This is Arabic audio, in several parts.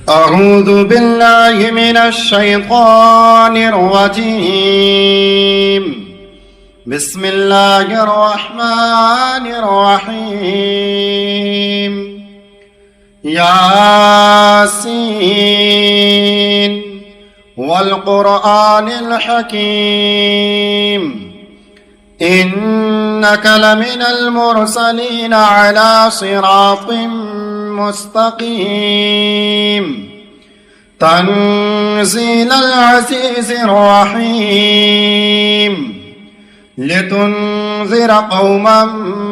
أعوذ بالله من الشيطان الرجيم. بسم الله الرحمن الرحيم. ياسين والقرآن الحكيم إنك لمن المرسلين على صراط مستقيم تنزيل العزيز الرحيم لتنذر قوما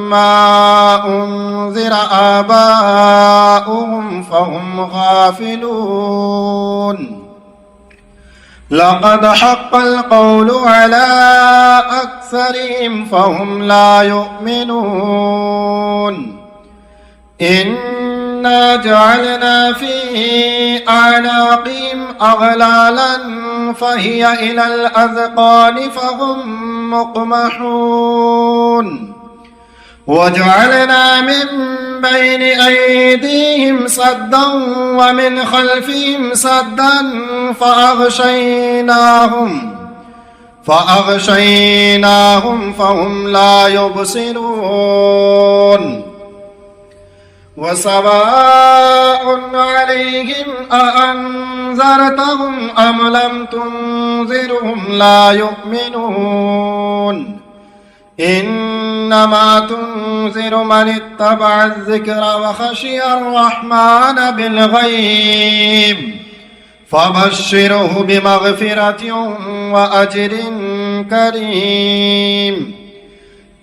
ما أنذر آباؤهم فهم غافلون لقد حق القول على أكثرهم فهم لا يؤمنون إنا جعلنا في أعناقهم أغلالا فهي إلى الأذقان فهم مقمحون وجعلنا من بين أيديهم سدا ومن خلفهم سدا فأغشيناهم فهم لا يبصرون وسواء عليهم أأنذرتهم أم لم تنذرهم لا يؤمنون إنما تنذر من اتبع الذكر وخشي الرحمن بالغيب فبشره بمغفرة وأجر كريم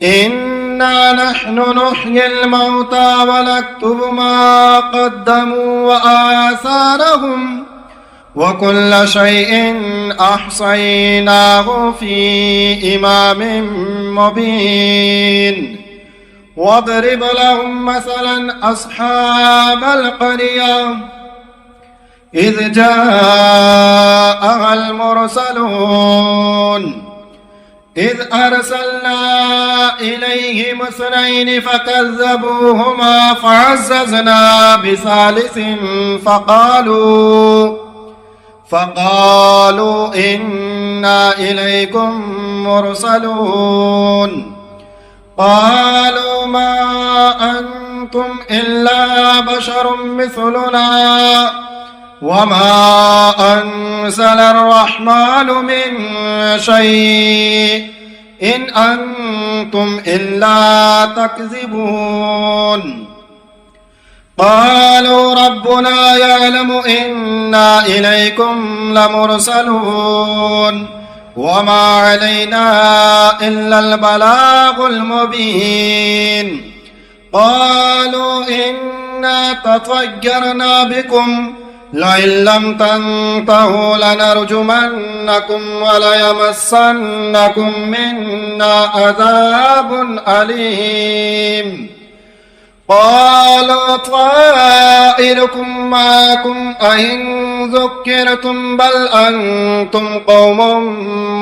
إنا نحن نحيي الموتى ونكتب ما قدموا وآثارهم وكل شيء أحصيناه في إمام مبين واضرب لهم مثلا أصحاب القرية إذ جاءها المرسلون إذ أرسلنا إليهم اثنين فكذبوهما فعززنا بثالث فقالوا إنا إليكم مرسلون قالوا ما أنتم إلا بشر مثلنا وما أنزل الرحمن من شيء إن أنتم إلا تكذبون قالوا ربنا يعلم إنا إليكم لمرسلون وما علينا إلا البلاغ المبين قالوا إنا تطيرنا بكم لئن لم تنتهوا لنرجمنكم وليمسنكم منا عذاب أليم قالوا طائركم معكم أئن ذكرتم بل أنتم قوم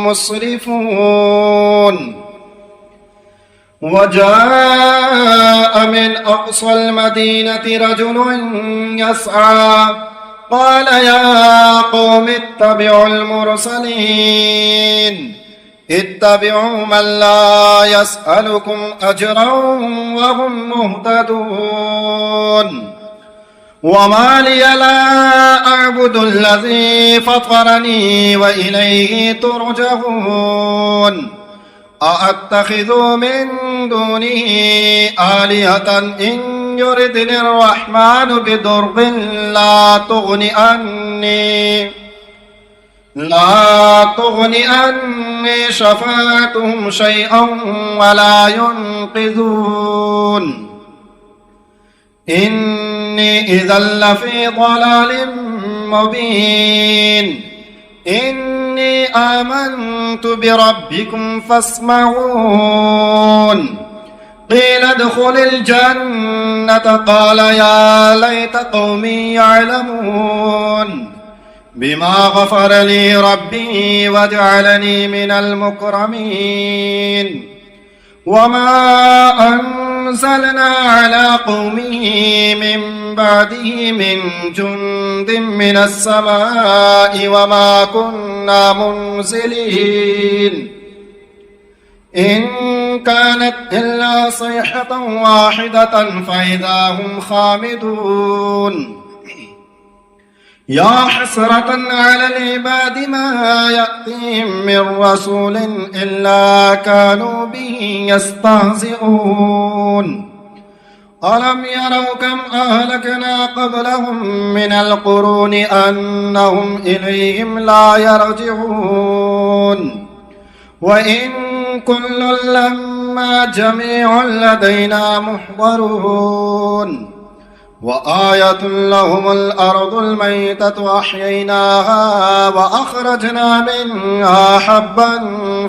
مسرفون وجاء من أقصى المدينة رجل يسعى قال يا قوم اتبعوا المرسلين اتبعوا من لا يسألكم أجرا وهم مهتدون وما لي لا أعبد الذي فطرني وإليه ترجعون أأتخذ من دونه آلهة إن يردني الرحمن بضر لا تغني عني شفاعتهم شيئا ولا ينقذون إني إذا لفي ضلال مبين إني آمنت بربكم فاسمعون قيل ادخل الجنة قال يا ليت قومي يعلمون بما غفر لي ربي وجعلني من المكرمين وما أنزلنا على قومه من بعده من جند من السماء وما كنا منزلين إن كانت إلا صيحة واحدة فإذا هم خامدون يا حسرة على العباد ما يأتيهم من رسول إلا كانوا به يستهزئون ألم يروا كم أهلكنا قبلهم من القرون أنهم إليهم لا يرجعون وإن كل لما جميع لدينا محضرون وآية لهم الأرض الميتة أحييناها وأخرجنا منها حبا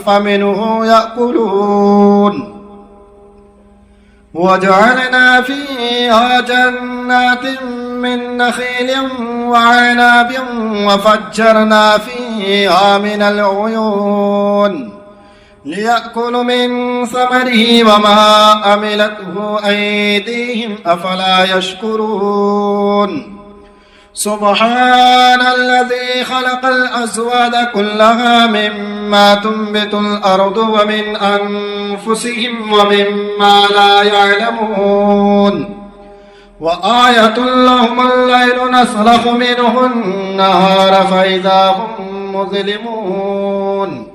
فمنه يأكلون وجعلنا فيها جنات من نخيل وعناب وفجرنا فيها من العيون ليأكلوا من ثمره وما عملته أيديهم أفلا يشكرون سبحان الذي خلق الأزواج كلها مما تنبت الأرض ومن أنفسهم ومما لا يعلمون وآية لهم الليل نسلخ منه النهار فإذا هم مظلمون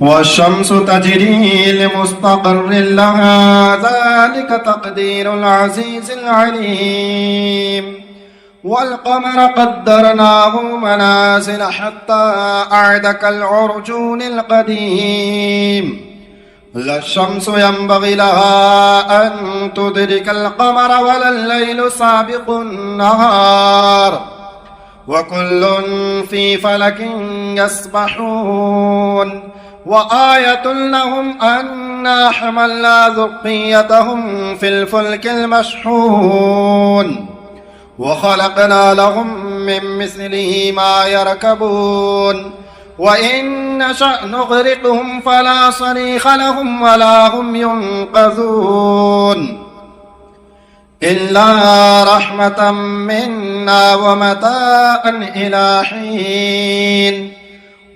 والشمس تجري لمستقر لها ذلك تقدير العزيز العليم والقمر قدرناه منازل حتى أعد كالعرجون القديم لا الشمس ينبغي لها أن تدرك القمر ولا الليل سابق النهار وكل في فلك يسبحون وآية لهم أنا حملنا ذريتهم في الفلك المشحون وخلقنا لهم من مثله ما يركبون وإن نشأ نغرقهم فلا صريخ لهم ولا هم ينقذون إلا رحمة منا ومتاعا إلى حين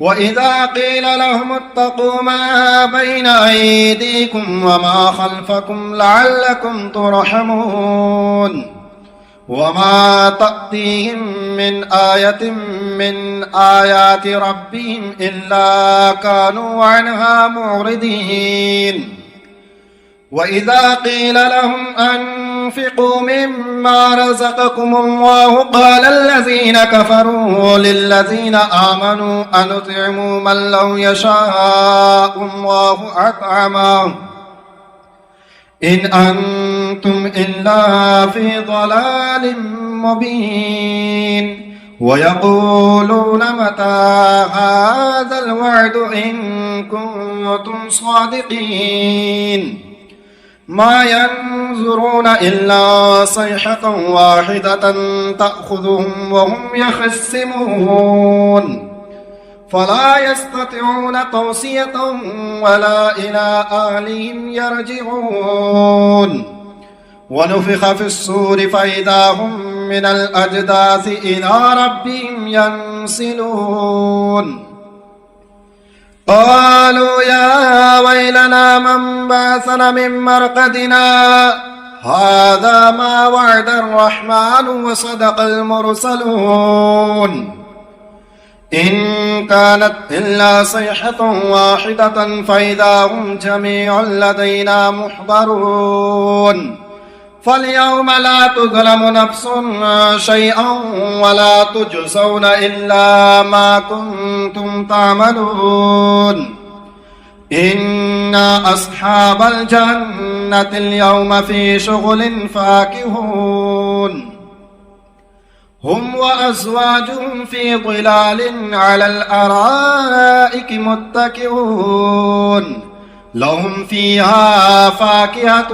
وإذا قيل لهم اتقوا ما بين أيديكم وما خلفكم لعلكم ترحمون وما تأتيهم من آية من آيات ربهم إلا كانوا عنها معرضين وإذا قيل لهم أنفقوا مما رزقكم الله قال الذين كفروا للذين آمنوا أنطعم من لو يشاء الله أطعمه إن أنتم إلا في ضلال مبين ويقولون متى هذا الوعد إن كنتم صادقين ما ينظرون إلا صيحة واحدة تأخذهم وهم يخصمون فلا يستطيعون توصية ولا إلى أهلهم يرجعون ونفخ في الصور فإذا هم من الأجداث إلى ربهم ينسلون قالوا يا ويلنا من بعثنا من مرقدنا هذا ما وعد الرحمن وصدق المرسلون إن كانت إلا صيحة واحدة فإذا هم جميع لدينا محضرون فاليوم لا تظلم نفس شيئا ولا تجزون إلا ما كنتم تعملون إن أصحاب الجنة اليوم في شغل فاكهون هم وأزواجهم في ظلال على الأرائك متكئون لهم فيها فاكهة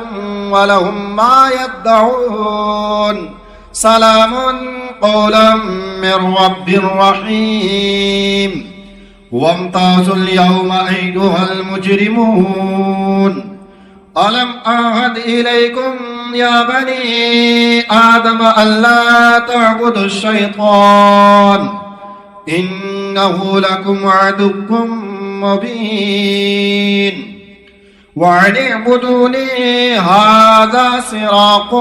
ولهم ما يدعون سلام قولا من رب رحيم وامتازوا اليوم أيها المجرمون ألم أعهد إليكم يا بني آدم ألا تعبدوا الشيطان إنه لكم عدو مبين وأن اعبدوني هذا صراط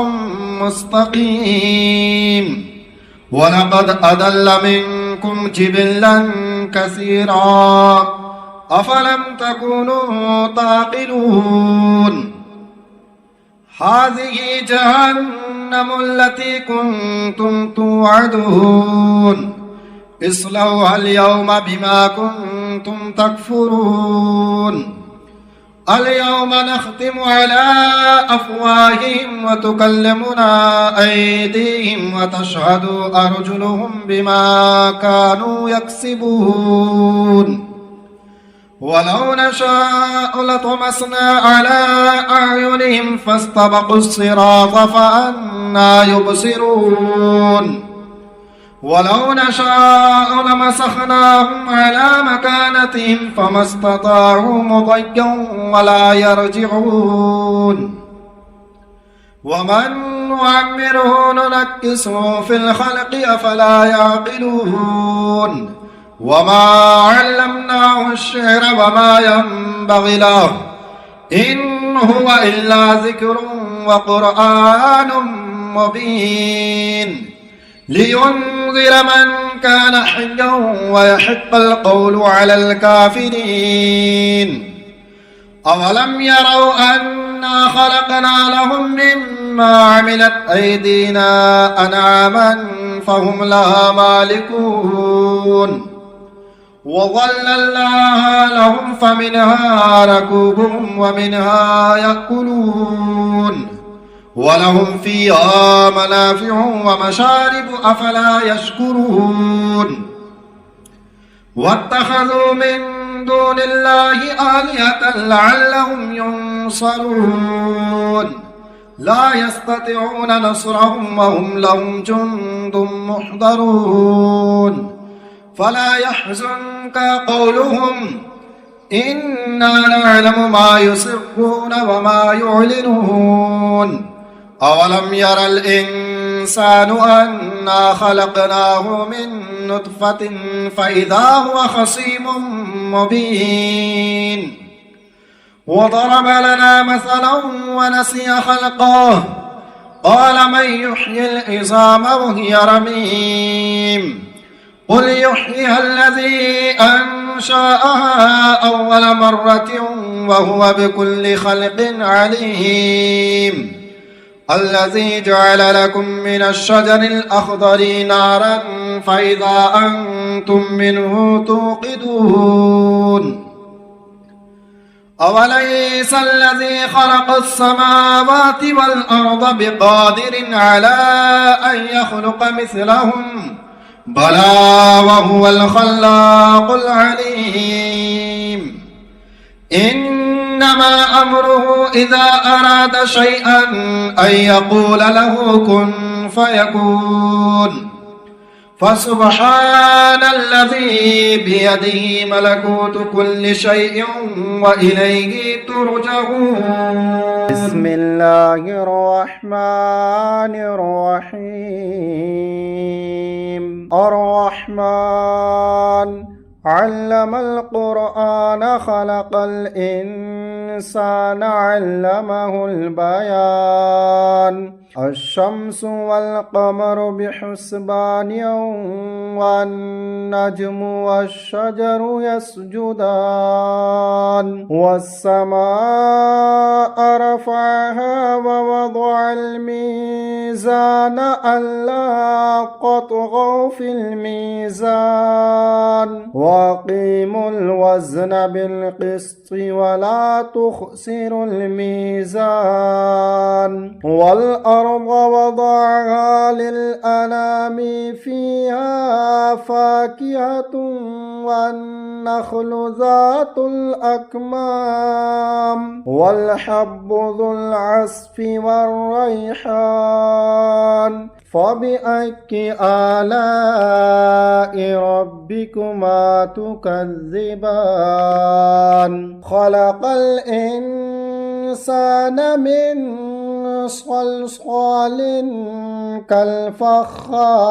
مستقيم ولقد أضل منكم جبلا كثيرا أفلم تكونوا تعقلون هذه جهنم التي كنتم توعدون اصلوها اليوم بما كنتم تكفرون اليوم نختم على أفواههم وتكلمنا أيديهم وتشهد أرجلهم بما كانوا يكسبون ولو نشاء لطمسنا على أعينهم فاستبقوا الصراط فأنى يبصرون ولو نشاء لمسخناهم على مكانتهم فما استطاعوا مضيا ولا يرجعون ومن نعمره ننكسه في الخلق أفلا يعقلون وما علمناه الشعر وما ينبغي له إن هو إلا ذكر وقرآن مبين لينذر من كان حيا ويحق القول على الكافرين أولم يروا أنا خلقنا لهم مما عملت أيدينا أنعاما فهم لها مالكون وظللناها لهم فمنها ركوبهم ومنها يأكلون ولهم فيها منافع ومشارب أفلا يشكرون واتخذوا من دون الله آلهة لعلهم ينصرون لا يستطيعون نصرهم وهم لهم جند محضرون فلا يحزنك قولهم إنا نعلم ما يسرون وما يعلنون أولم ير الإنسان أنا خلقناه من نطفة فإذا هو خصيم مبين وضرب لنا مثلا ونسي خلقه قال من يحيي العظام وهي رميم قل يحييها الذي أنشأها أول مرة وهو بكل خلق عليم الذي جعل لكم من الشجر الأخضر نارا فإذا أنتم منه توقدون أوليس الذي خلق السماوات والأرض بقادر على أن يخلق مثلهم بلى وهو الخلاق العليم إنما أمره إذا أراد شيئا أن يقول له كن فيكون فسبحان الذي بيده ملكوت كل شيء وإليه ترجعون بسم الله الرحمن الرحيم الرحمن علم القرآن خلق الإنسان علمه البيان الشمس والقمر بحسبان والنجم والشجر يسجدان والسماء رفعها ووضع الميزان ألا تطغوا في الميزان وأقيموا الوزن بالقسط ولا تخسروا الميزان والأرض وضعها للأنام فيها فاكهة والنخل ذات الأكمام والحب ذو العصف والريحان فبأي آلاء ربكما تكذبان خلق الإنسان الإنسان من صلصال كالفخار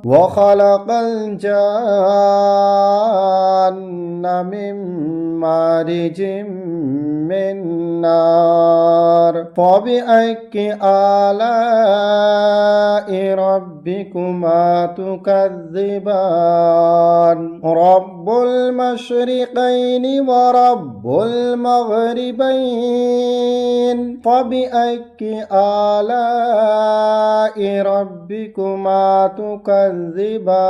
وخلق الجان من مارج من نار فبأي آلاء ربكما تكذبان رب المشرقين ورب المغربين فبأي آلاء ربكما تكذبان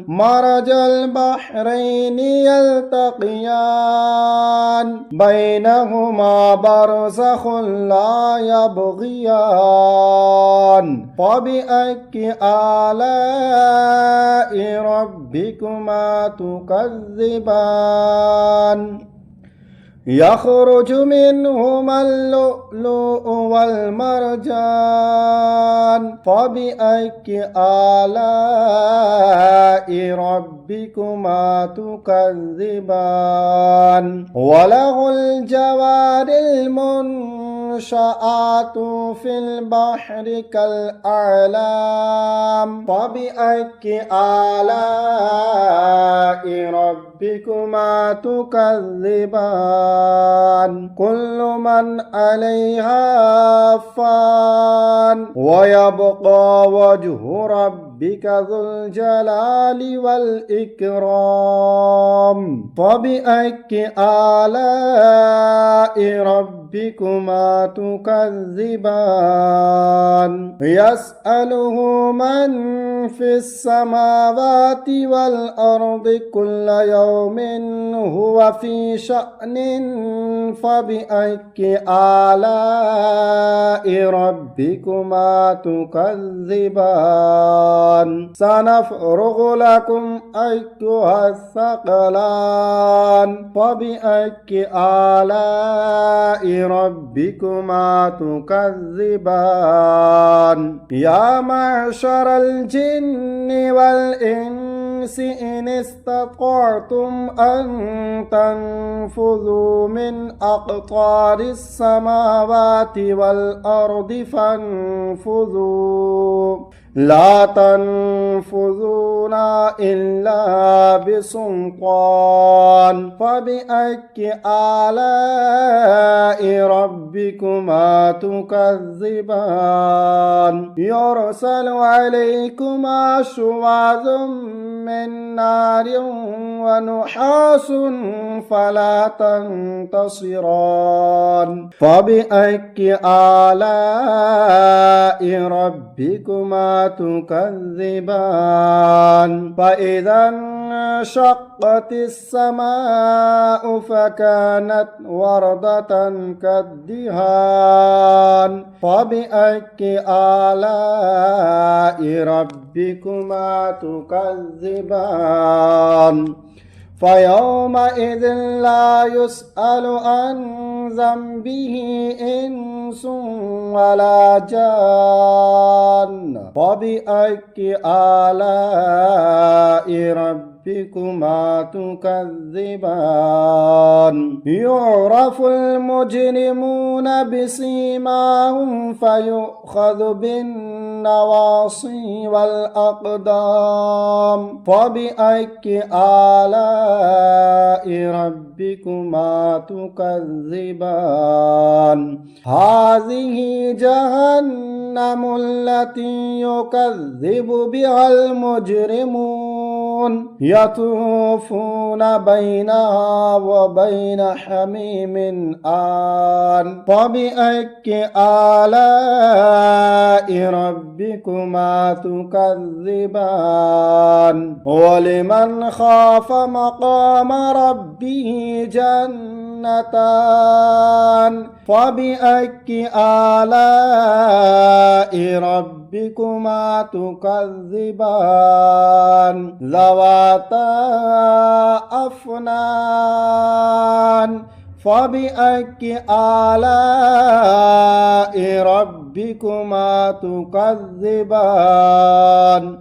مرج البحرين يلتقيان بينهما برزخ لا يبغيان فبأي آلاء ربكما تكذبان يخرج منهما اللؤلؤ والمرجان فبأي آلاء ربكما تكذبان وله الجوار المنشآت في البحر كالأعلام فبأي آلاء ربكما تكذبان كل من عليها فان ويبقى وجه ربك ذو الجلال والإكرام فبأي آلاء ربكما تكذبان يسأله من في السماوات والأرض كل يوم هو في شأن فبأي آلاء ربكما تكذبان سنفرغ لكم أيها الثقلان فبأي آلاء ربكما تكذبان يا معشر الجن والإنس إن استطعتم أن تنفذوا من أقطار السماوات والأرض فانفذوا لا تنفذون إلا بسلطان فبأي آلاء ربكما تكذبان يرسل عليكما شواظ من نار ونحاس فلا تنتصران فبأي آلاء ربكما تكذبان فإذا انشقت السماء فكانت وردة كالدهان فبأي آلاء ربكما تكذبان فيومئذ لا يسأل عن ذنبه إنس ولا جان فبأي آلاء ربكما تكذبان يعرف المجرمون بسيماهم فيؤخذ بالنواصي والأقدام فبأي آلاء ربكما تكذبان هذه جهنم التي يكذب بها المجرمون يطوفون بينها وبين حميم آن فبأي آلاء ربكما تكذبان ولمن خاف مقام ربه جنتان فبأي آلاء ربكما تكذبان ذواتا أفنان فبأي آلاء ربكما تكذبان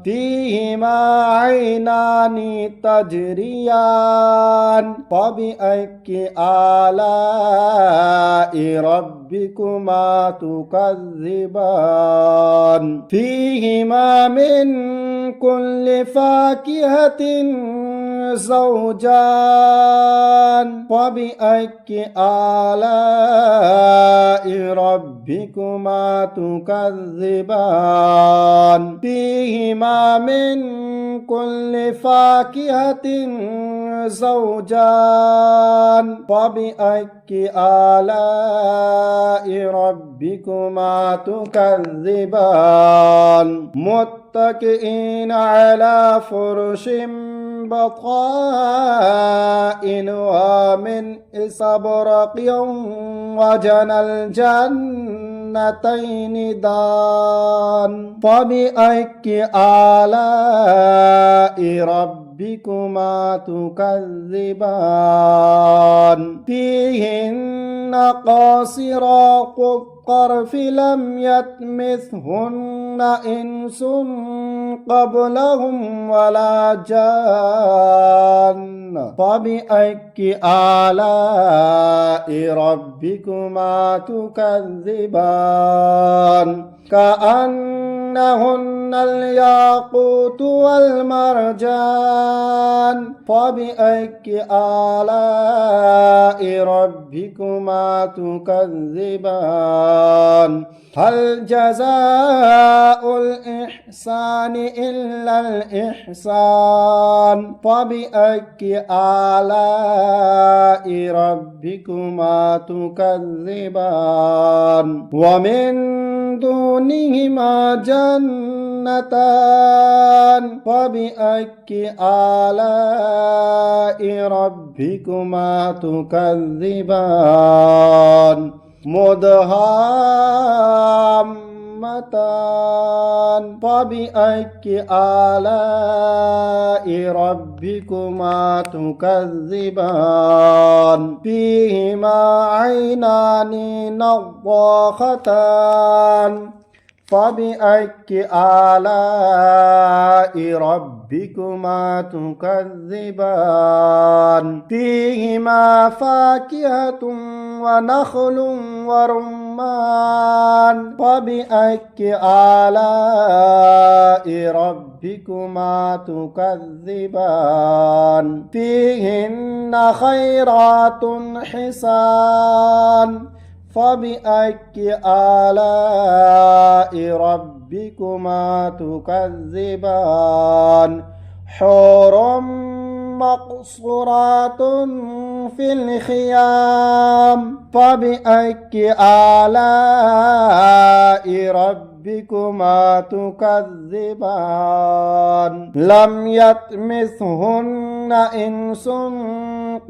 فيهما عينان تجريان فبأي آلاء ربكما تكذبان فيهما من كل فاكهة زوجان فبأي آلاء ربكما تكذبان فيهما من كل فاكهة زوجان فبأي آلاء ربكما تكذبان متكئين على فرش بطائنها من استبرق وجنى الجنتين دان فبأي آلاء ربكما تكذبان فيهن قاصرات الطرف لم يطمثهن إنس قبلهم ولا جان فبأي آلاء ربكما تكذبان كأنهن الياقوت والمرجان فبأي آلاء ربكما تكذبان هل جزاء الإحسان إلا الإحسان فبأي آلاء ربكما تكذبان ومن دونهما جنتان فبأي آلاء ربكما تكذبان مدهامتان فبأي آلاء ربكما تكذبان فيهما عينان نضاختان فبأي آلاء ربكما تكذبان فيهما فاكهة ونخل ورمان فبأي آلاء ربكما تكذبان فيهن خيرات حسان فبأي آلاء ربكما تكذبان حور مقصورات في الخيام فبأي آلاء ربكما تكذبان لم يطمثهن إنس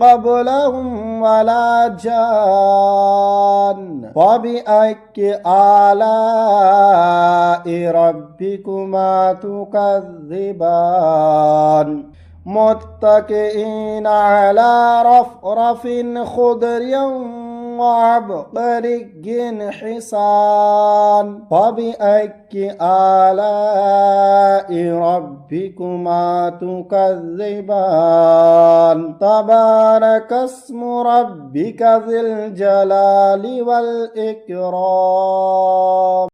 قبلهم ولا جان فبأي آلاء ربكما تكذبان متكئين على رفرف خضر وعبقري حسان فبأي آلاء ربكما تكذبان تبارك اسم ربك ذي الجلال والإكرام